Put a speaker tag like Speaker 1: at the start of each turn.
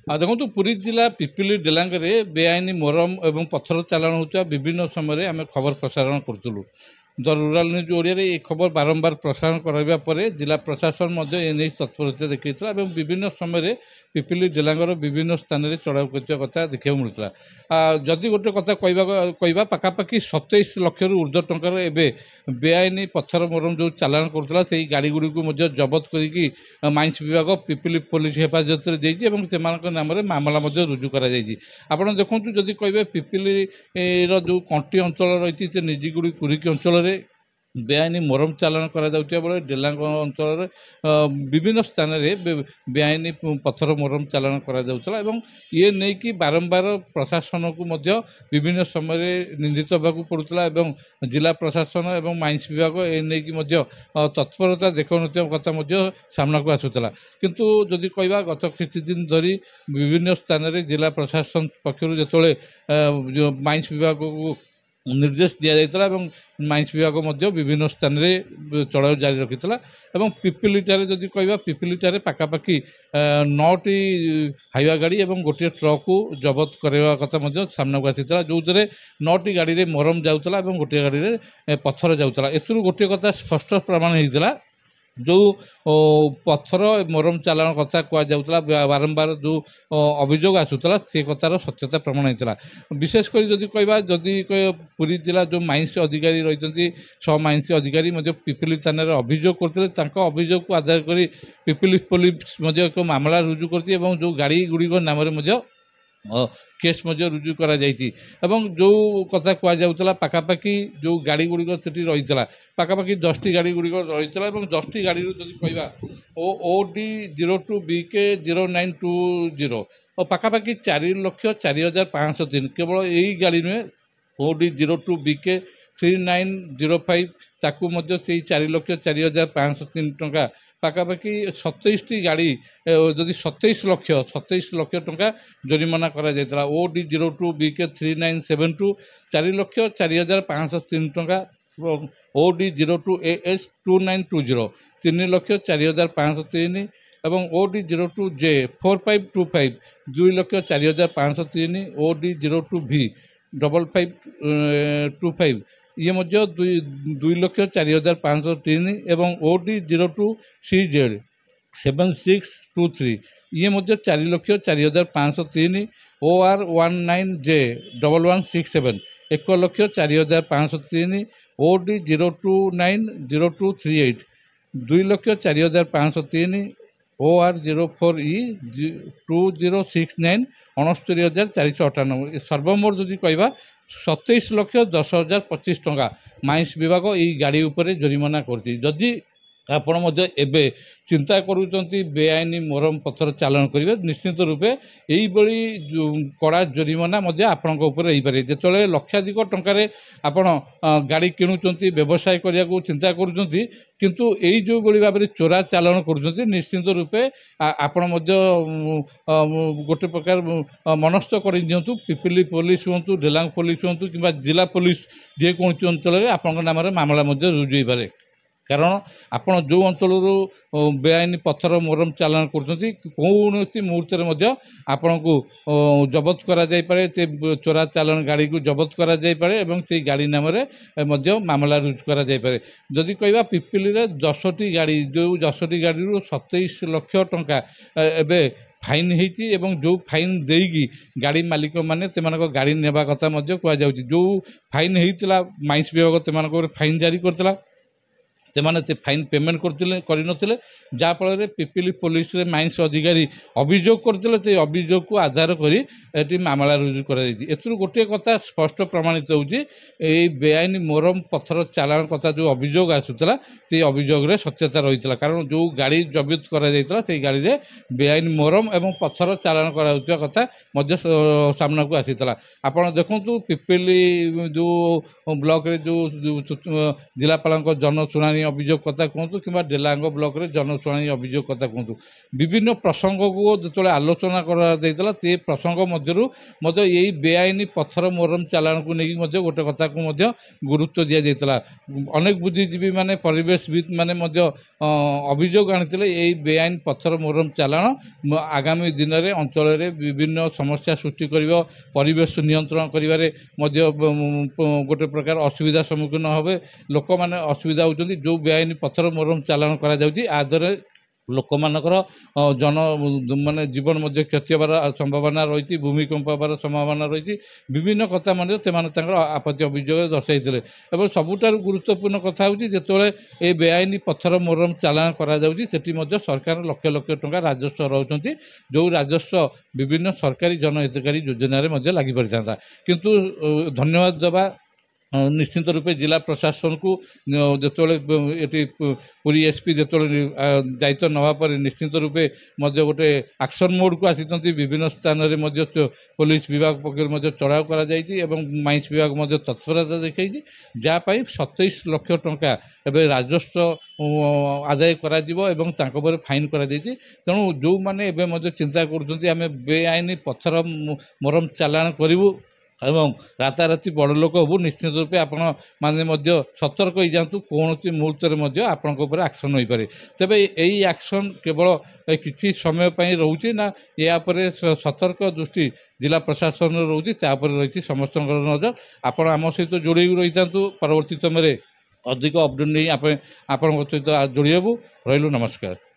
Speaker 1: ଦେଖନ୍ତୁ ପୁରୀ ଜିଲ୍ଲା ପିପିଲି ଡେଲାଙ୍ଗରେ ବେଆଇନ ମୋରମ ଏବଂ ପଥର ଚାଲାଣ ହେଉଥିବା ବିଭିନ୍ନ ସମୟରେ ଆମେ ଖବର ପ୍ରସାରଣ କରୁଥିଲୁ। ଦ ରୁରାଲ ନ୍ୟୁଜ୍ ଓଡ଼ିଆରେ ଏହି ଖବର ବାରମ୍ବାର ପ୍ରସାରଣ କରାଇବା ପରେ ଜିଲ୍ଲା ପ୍ରଶାସନ ମଧ୍ୟ ଏନେଇ ତତ୍ପରତା ଦେଖାଇଥିଲା ଏବଂ ବିଭିନ୍ନ ସମୟରେ ପିପିଲି ଡେଲାଙ୍ଗର ବିଭିନ୍ନ ସ୍ଥାନରେ ଚଢ଼ାଉ କରିଥିବା କଥା ଦେଖିବାକୁ ମିଳୁଥିଲା। ଯଦି ଗୋଟେ କଥା କହିବା ପାଖାପାଖି 27 ଲକ୍ଷରୁ ଉର୍ଦ୍ଧ୍ୱ ଟଙ୍କାର ଏବେ ବେଆଇନ ପଥର ମୋରମ ଯେଉଁ ଚାଲାଣ କରୁଥିଲା ସେହି ଗାଡ଼ିଗୁଡ଼ିକୁ ମଧ୍ୟ ଜବତ କରିକି ମାଇନ୍ସ ବିଭାଗ ପିପିଲି ପୋଲିସ ହେଫାଜତରେ ଦେଇଛି ଏବଂ ସେମାନଙ୍କ ନାମରେ ମାମଲା ମଧ୍ୟ ରୁଜୁ କରାଯାଇଛି। ଆପଣ ଦେଖନ୍ତୁ, ଯଦି କହିବେ ପିପିଲିର ଯେଉଁ କଣ୍ଟି ଅଞ୍ଚଳ ରହିଛି ସେ ନିଜିଗୁଡ଼ି କୁରିକି ଅଞ୍ଚଳରେ ବେଆଇନ ମୋରମ ଚାଲାଣ କରାଯାଉଥିବା ବେଳେ ଡେଲାଙ୍ଗ ଅଞ୍ଚଳରେ ବିଭିନ୍ନ ସ୍ଥାନରେ ବେଆଇନ ପଥର ମୋରମ ଚାଲାଣ କରାଯାଉଥିଲା ଏବଂ ଇଏ ନେଇକି ବାରମ୍ବାର ପ୍ରଶାସନକୁ ମଧ୍ୟ ବିଭିନ୍ନ ସମୟରେ ନିନ୍ଦିତ ହେବାକୁ ପଡ଼ୁଥିଲା ଏବଂ ଜିଲ୍ଲା ପ୍ରଶାସନ ଏବଂ ମାଇନ୍ସ ବିଭାଗ ଏ ନେଇକି ମଧ୍ୟ ତତ୍ପରତା ଦେଖାଉନଥିବା କଥା ମଧ୍ୟ ସାମ୍ନାକୁ ଆସୁଥିଲା। କିନ୍ତୁ ଯଦି କହିବା ଗତ କିଛି ଦିନ ଧରି ବିଭିନ୍ନ ସ୍ଥାନରେ ଜିଲ୍ଲା ପ୍ରଶାସନ ପକ୍ଷରୁ ଯେତେବେଳେ ମାଇନ୍ସ ବିଭାଗକୁ ନିର୍ଦ୍ଦେଶ ଦିଆଯାଇଥିଲା ଏବଂ ମାଇନ୍ସ ବିଭାଗ ମଧ୍ୟ ବିଭିନ୍ନ ସ୍ଥାନରେ ଚଢ଼ାଉ ଜାରି ରଖିଥିଲା ଏବଂ ପିପିଲିଠାରେ ଯଦି କହିବା ପିପିଲିଠାରେ ପାଖାପାଖି 9ଟି ହାଇୱା ଗାଡ଼ି ଏବଂ ଗୋଟିଏ ଟ୍ରକକୁ ଜବତ କରିବା କଥା ମଧ୍ୟ ସାମ୍ନାକୁ ଆସିଥିଲା, ଯେଉଁଥିରେ 9ଟି ଗାଡ଼ିରେ ମୋରମ ଯାଉଥିଲା ଏବଂ ଗୋଟିଏ ଗାଡ଼ିରେ ପଥର ଯାଉଥିଲା। ଏଥିରୁ ଗୋଟିଏ କଥା ସ୍ପଷ୍ଟ ପ୍ରମାଣ ହେଇଥିଲା, ଯେଉଁ ପଥର ମୋରମ ଚାଲାଣ କଥା କୁହାଯାଉଥିଲା ବାରମ୍ବାର ଯେଉଁ ଅଭିଯୋଗ ଆସୁଥିଲା ସେ କଥାର ସତ୍ୟତା ପ୍ରମାଣ ହେଇଥିଲା। ବିଶେଷ କରି ଯଦି କହିବା ପୁରୀ ଜିଲ୍ଲା ଯେଉଁ ମାଇନ୍ସ ଅଧିକାରୀ ରହିଛନ୍ତି ସହ ମାଇନ୍ସ ଅଧିକାରୀ ମଧ୍ୟ ପିପିଲି ଥାନାରେ ଅଭିଯୋଗ କରିଥିଲେ, ତାଙ୍କ ଅଭିଯୋଗକୁ ଆଧାର କରି ପିପିଲି ପୋଲିସ ମଧ୍ୟ ଏକ ମାମଲା ରୁଜୁ କରିଛି ଏବଂ ଯେଉଁ ଗାଡ଼ି ଗୁଡ଼ିକ ନାମରେ ମଧ୍ୟ କେସ୍ ମଧ୍ୟ ରୁଜୁ କରାଯାଇଛି ଏବଂ ଯେଉଁ କଥା କୁହାଯାଉଥିଲା ପାଖାପାଖି ଯେଉଁ ଗାଡ଼ି ଗୁଡ଼ିକ ସେଠି ରହିଥିଲା ପାଖାପାଖି 10ଟି ଗାଡ଼ି ଗୁଡ଼ିକ ରହିଥିଲା ଏବଂ 10ଟି ଗାଡ଼ିରୁ ଯଦି କହିବା OD02BK0920 ପାଖାପାଖି 4,04,503 କେବଳ ଏଇ ଗାଡ଼ି ନୁହେଁ, OD02BK3905 ତାକୁ ମଧ୍ୟ ସେଇ 4,04,503 ଟଙ୍କା ପାଖାପାଖି 27ଟି ଗାଡ଼ି ଯଦି 27 ଲକ୍ଷ ଟଙ୍କା ଜରିମାନା କରାଯାଇଥିଲା। OD02BK3972 4,04,503 ଟଙ୍କା, OD02AS2920 3,04,503 ଏବଂ OD02J4525 2,04,503 OD02V 5525 ଇଏ ମଧ୍ୟ 2,04,503 ଏବଂ OD02CZ 7623 ଇଏ ମଧ୍ୟ 4,04,503 OR19J 1167 1,04,503 OD029023 2,04,503 OR04E 2069 69,498 ସର୍ବମୋଟ ଯଦି କହିବା 27,10,025 ଟଙ୍କା ମାଇନ୍ସ ବିଭାଗ ଏହି ଗାଡ଼ି ଉପରେ ଜରିମାନା କରିଛି। ଯଦି ଆପଣ ମଧ୍ୟ ଏବେ ଚିନ୍ତା କରୁଛନ୍ତି ବେଆଇନ ମୋରମ ପଥର ଚାଲାଣ କରିବେ, ନିଶ୍ଚିତ ରୂପେ ଏଇଭଳି କଡ଼ା ଜରିମାନା ମଧ୍ୟ ଆପଣଙ୍କ ଉପରେ ହେଇପାରେ। ଯେତେବେଳେ ଲକ୍ଷାଧିକ ଟଙ୍କାରେ ଆପଣ ଗାଡ଼ି କିଣୁଛନ୍ତି, ବ୍ୟବସାୟ କରିବାକୁ ଚିନ୍ତା କରୁଛନ୍ତି, କିନ୍ତୁ ଏଇ ଯେଉଁଭଳି ଭାବରେ ଚୋରା ଚାଲାଣ କରୁଛନ୍ତି, ନିଶ୍ଚିତ ରୂପେ ଆପଣ ମଧ୍ୟ ଗୋଟେ ପ୍ରକାର ମନସ୍ଥ କରିଦିଅନ୍ତୁ। ପିପିଲି ପୋଲିସ ହୁଅନ୍ତୁ, ଡେଲାଙ୍ଗ ପୋଲିସ ହୁଅନ୍ତୁ କିମ୍ବା ଜିଲ୍ଲା ପୋଲିସ ଯେକୌଣସି ଅଞ୍ଚଳରେ ଆପଣଙ୍କ ନାମରେ ମାମଲା ମଧ୍ୟ ରୁଜୁ ହୋଇପାରେ। କାରଣ ଆପଣ ଯେଉଁ ଅଞ୍ଚଳରୁ ବେଆଇନ ପଥର ମୋରମ ଚାଲାଣ କରୁଛନ୍ତି କୌଣସି ମୁହୂର୍ତ୍ତରେ ମଧ୍ୟ ଆପଣଙ୍କୁ ଜବତ କରାଯାଇପାରେ, ସେ ଚୋରା ଚାଲାଣ ଗାଡ଼ିକୁ ଜବତ କରାଯାଇପାରେ ଏବଂ ସେଇ ଗାଡ଼ି ନାମରେ ମଧ୍ୟ ମାମଲା ରୁଜୁ କରାଯାଇପାରେ। ଯଦି କହିବା ପିପିଲିରେ 10ଟି ଗାଡ଼ି, ଯେଉଁ 10ଟି ଗାଡ଼ିରୁ 27 ଲକ୍ଷ ଟଙ୍କା ଏବେ ଫାଇନ୍ ହେଇଛି ଏବଂ ଯେଉଁ ଫାଇନ୍ ଦେଇକି ଗାଡ଼ି ମାଲିକମାନେ ସେମାନଙ୍କ ଗାଡ଼ି ନେବା କଥା ମଧ୍ୟ କୁହାଯାଉଛି। ଯେଉଁ ଫାଇନ୍ ହେଇଥିଲା ମାଇନ୍ସ ବିଭାଗ ସେମାନଙ୍କ ଉପରେ ଫାଇନ୍ ଜାରି କରିଥିଲା, ସେମାନେ ସେ ଫାଇନ୍ ପେମେଣ୍ଟ କରିନଥିଲେ, ଯାହାଫଳରେ ପିପିଲି ପୋଲିସରେ ମାଇନ୍ସ ଅଧିକାରୀ ଅଭିଯୋଗ କରିଥିଲେ। ସେ ଅଭିଯୋଗକୁ ଆଧାର କରି ଏଠି ମାମଲା ରୁଜୁ କରାଯାଇଛି। ଏଥିରୁ ଗୋଟିଏ କଥା ସ୍ପଷ୍ଟ ପ୍ରମାଣିତ ହେଉଛି, ଏଇ ବେଆଇନ ମୋରମ ପଥର ଚାଲାଣ କଥା ଯେଉଁ ଅଭିଯୋଗ ଆସୁଥିଲା ସେଇ ଅଭିଯୋଗରେ ସତ୍ୟତା ରହିଥିଲା। କାରଣ ଯେଉଁ ଗାଡ଼ି ଜବତ କରାଯାଇଥିଲା ସେଇ ଗାଡ଼ିରେ ବେଆଇନ ମୋରମ ଏବଂ ପଥର ଚାଲାଣ କରାଯାଉଥିବା କଥା ମଧ୍ୟ ସାମ୍ନାକୁ ଆସିଥିଲା। ଆପଣ ଦେଖନ୍ତୁ ପିପିଲି ଯେଉଁ ବ୍ଲକରେ ଯେଉଁ ଜିଲ୍ଲାପାଳଙ୍କ ଜନଶୁଣାଣି ଅଭିଯୋଗ କଥା କୁହନ୍ତୁ କିମ୍ବା ଡେଲାଙ୍ଗ ବ୍ଲକରେ ଜନଶୁଣାଣି ଅଭିଯୋଗ କଥା କୁହନ୍ତୁ, ବିଭିନ୍ନ ପ୍ରସଙ୍ଗକୁ ଯେତେବେଳେ ଆଲୋଚନା କରାଯାଇଥିଲା ସେ ପ୍ରସଙ୍ଗ ମଧ୍ୟରୁ ମଧ୍ୟ ଏଇ ବେଆଇନ ପଥର ମୋରମ ଚାଲାଣକୁ ନେଇକି ମଧ୍ୟ ଗୋଟେ କଥାକୁ ମଧ୍ୟ ଗୁରୁତ୍ୱ ଦିଆଯାଇଥିଲା। ଅନେକ ବୁଦ୍ଧିଜୀବୀ ମାନେ ପରିବେଶବିତ୍ ମାନେ ମଧ୍ୟ ଅଭିଯୋଗ ଆଣିଥିଲେ ଏଇ ବେଆଇନ ପଥର ମୋରମ ଚାଲାଣ ଆଗାମୀ ଦିନରେ ଅଞ୍ଚଳରେ ବିଭିନ୍ନ ସମସ୍ୟା ସୃଷ୍ଟି କରିବ, ପରିବେଶ ନିୟନ୍ତ୍ରଣ କରିବାରେ ମଧ୍ୟ ଗୋଟେ ପ୍ରକାର ଅସୁବିଧା ସମ୍ମୁଖୀନ ହେବେ। ଲୋକମାନେ ଅସୁବିଧା ହେଉଛନ୍ତି ଯେଉଁ ବେଆଇନ ପଥର ମୋରମ ଚାଲାଣ କରାଯାଉଛି, ଆ ଦ୍ୱାରା ଲୋକମାନଙ୍କର ମାନେ ଜୀବନ ମଧ୍ୟ କ୍ଷତି ହେବାର ସମ୍ଭାବନା ରହିଛି, ଭୂମିକମ୍ପ ହେବାର ସମ୍ଭାବନା ରହିଛି। ବିଭିନ୍ନ କଥା ମଧ୍ୟ ସେମାନେ ତାଙ୍କର ଆପତ୍ତି ଅଭିଯୋଗରେ ଦର୍ଶାଇଥିଲେ। ଏବଂ ସବୁଠାରୁ ଗୁରୁତ୍ୱପୂର୍ଣ୍ଣ କଥା ହେଉଛି ଯେତେବେଳେ ଏ ବେଆଇନ ପଥର ମୋରମ ଚାଲାଣ କରାଯାଉଛି ସେଠି ମଧ୍ୟ ସରକାର ଲକ୍ଷ ଲକ୍ଷ ଟଙ୍କା ରାଜସ୍ୱ ରହୁଛନ୍ତି, ଯେଉଁ ରାଜସ୍ୱ ବିଭିନ୍ନ ସରକାରୀ ଜନହିତକାରୀ ଯୋଜନାରେ ମଧ୍ୟ ଲାଗିପାରିଥାନ୍ତା। କିନ୍ତୁ ଧନ୍ୟବାଦ ଦେବା ନିଶ୍ଚିତ ରୂପେ ଜିଲ୍ଲା ପ୍ରଶାସନକୁ, ଯେତେବେଳେ ଏଠି ପୁରୀ ଏସ୍ପି ଯେତେବେଳେ ଦାୟିତ୍ୱ ନେବା ପରେ ନିଶ୍ଚିତ ରୂପେ ମଧ୍ୟ ଗୋଟେ ଆକ୍ସନ୍ ମୋଡ଼କୁ ଆସିଛନ୍ତି। ବିଭିନ୍ନ ସ୍ଥାନରେ ମଧ୍ୟ ପୋଲିସ ବିଭାଗ ପକ୍ଷରୁ ମଧ୍ୟ ଚଢ଼ାଉ କରାଯାଇଛି ଏବଂ ମାଇନ୍ସ ବିଭାଗ ମଧ୍ୟ ତତ୍ପରତା ଦେଖାଇଛି, ଯାହା ପାଇଁ 27 ଲକ୍ଷ ଟଙ୍କା ଏବେ ରାଜସ୍ୱ ଆଦାୟ କରାଯିବ ଏବଂ ତାଙ୍କ ଉପରେ ଫାଇନ୍ କରାଯାଇଛି। ତେଣୁ ଯେଉଁମାନେ ଏବେ ମଧ୍ୟ ଚିନ୍ତା କରୁଛନ୍ତି ଆମେ ବେଆଇନ ପଥର ମୋରମ ଚାଲାଣ କରିବୁ ଏବଂ ରାତାରାତି ବଡ଼ ଲୋକ ହେବୁ, ନିଶ୍ଚିତ ରୂପେ ଆପଣମାନେ ମଧ୍ୟ ସତର୍କ ହୋଇଯାଆନ୍ତୁ, କୌଣସି ମୁହୂର୍ତ୍ତରେ ମଧ୍ୟ ଆପଣଙ୍କ ଉପରେ ଆକ୍ସନ୍ ହୋଇପାରେ। ତେବେ ଏଇ ଆକ୍ସନ୍ କେବଳ କିଛି ସମୟ ପାଇଁ ରହୁଛି ନା ଏହା ଉପରେ ସତର୍କ ଦୃଷ୍ଟି ଜିଲ୍ଲା ପ୍ରଶାସନର ରହୁଛି, ତାପରେ ରହିଛି ସମସ୍ତଙ୍କର ନଜର। ଆପଣ ଆମ ସହିତ ଯୋଡ଼ି ରହିଥାନ୍ତୁ, ପରବର୍ତ୍ତୀ ସମୟରେ ଅଧିକ ଅପଡେଟ୍ ନେଇ ଆପଣଙ୍କ ସହିତ ଯୋଡ଼ି ହେବୁ। ରହିଲୁ, ନମସ୍କାର।